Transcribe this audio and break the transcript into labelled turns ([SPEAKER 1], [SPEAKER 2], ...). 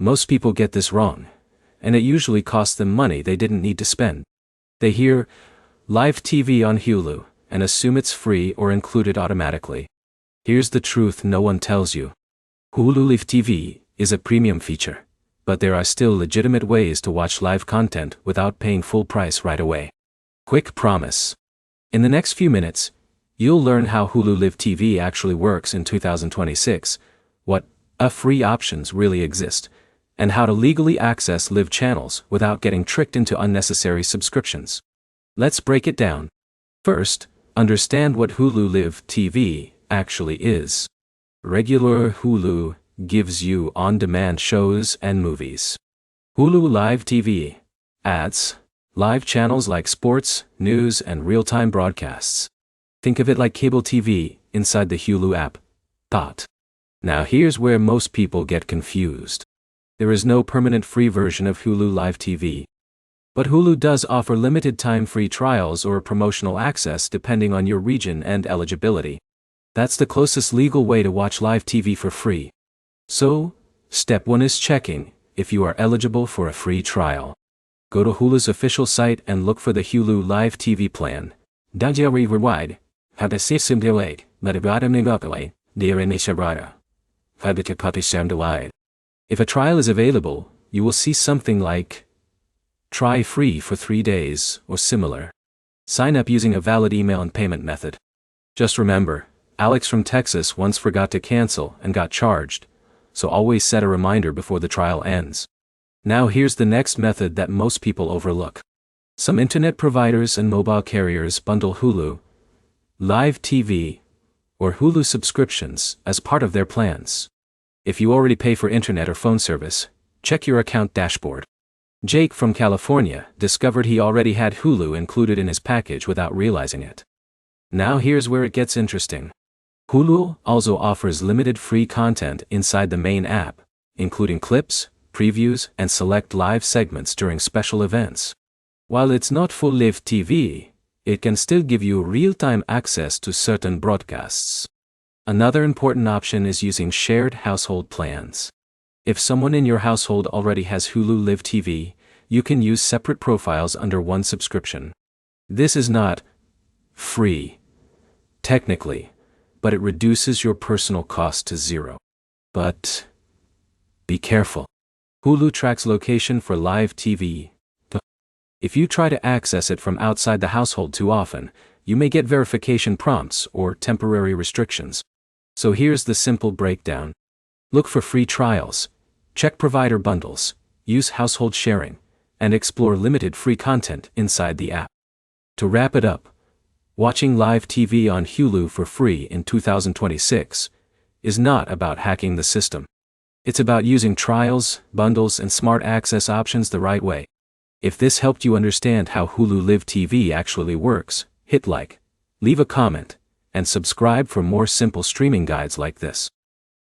[SPEAKER 1] Most people get this wrong, and it usually costs them money they didn't need to spend. They hear live TV on Hulu and assume it's free or included automatically. Here's the truth no one tells you. Hulu Live TV is a premium feature, but there are still legitimate ways to watch live content without paying full price right away. Quick promise. In the next few minutes, you'll learn how Hulu Live TV actually works in 2026, what free options really exist, and how to legally access live channels without getting tricked into unnecessary subscriptions. Let's break it down. First, understand what Hulu Live TV actually is. Regular Hulu gives you on-demand shows and movies. Hulu Live TV adds live channels like sports, news, and real-time broadcasts. Think of it like cable TV inside the Hulu app. Now here's where most people get confused. There is no permanent free version of Hulu Live TV. But Hulu does offer limited-time free trials or promotional access depending on your region and eligibility. That's the closest legal way to watch live TV for free. So, step 1 is checking if you are eligible for a free trial. Go to Hulu's official site and look for the Hulu Live TV plan. If a trial is available, you will see something like try free for 3 days or similar. Sign up using a valid email and payment method. Just remember, Alex from Texas once forgot to cancel and got charged, so always set a reminder before the trial ends. Now here's the next method that most people overlook. Some internet providers and mobile carriers bundle Hulu Live TV or Hulu subscriptions as part of their plans. If you already pay for internet or phone service, check your account dashboard. Jake from California discovered he already had Hulu included in his package without realizing it. Now here's where it gets interesting. Hulu also offers limited free content inside the main app, including clips, previews, and select live segments during special events. While it's not full live TV, it can still give you real-time access to certain broadcasts. Another important option is using shared household plans. If someone in your household already has Hulu Live TV, you can use separate profiles under one subscription. This is not free, technically, but it reduces your personal cost to zero. But be careful. Hulu tracks location for live TV. If you try to access it from outside the household too often, you may get verification prompts or temporary restrictions. So here's the simple breakdown. Look for free trials, check provider bundles, use household sharing, and explore limited free content inside the app. To wrap it up, watching live TV on Hulu for free in 2026 is not about hacking the system. It's about using trials, bundles, and smart access options the right way. If this helped you understand how Hulu Live TV actually works, hit like, leave a comment, and subscribe for more simple streaming guides like this.